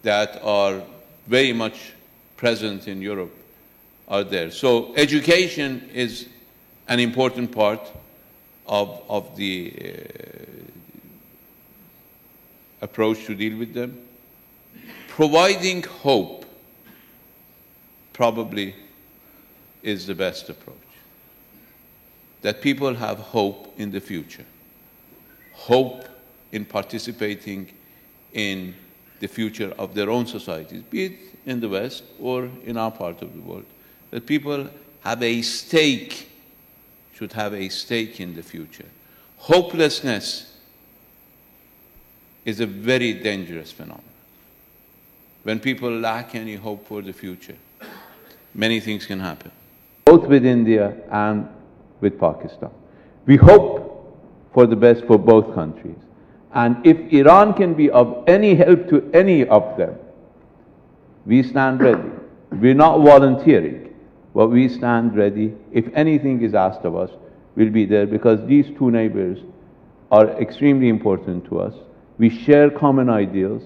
that are very much present in Europe are there. So education is an important part of the approach to deal with them. Providing hope probably is the best approach. That people have hope in the future, hope in participating in the future of their own societies, be it in the West or in our part of the world. That people have a stake, should have a stake in the future. Hopelessness is a very dangerous phenomenon. When people lack any hope for the future, many things can happen, both with India and with Pakistan. We hope for the best for both countries. And if Iran can be of any help to any of them, we stand ready. We're not volunteering, but we stand ready. If anything is asked of us, we'll be there, because these two neighbors are extremely important to us. We share common ideals.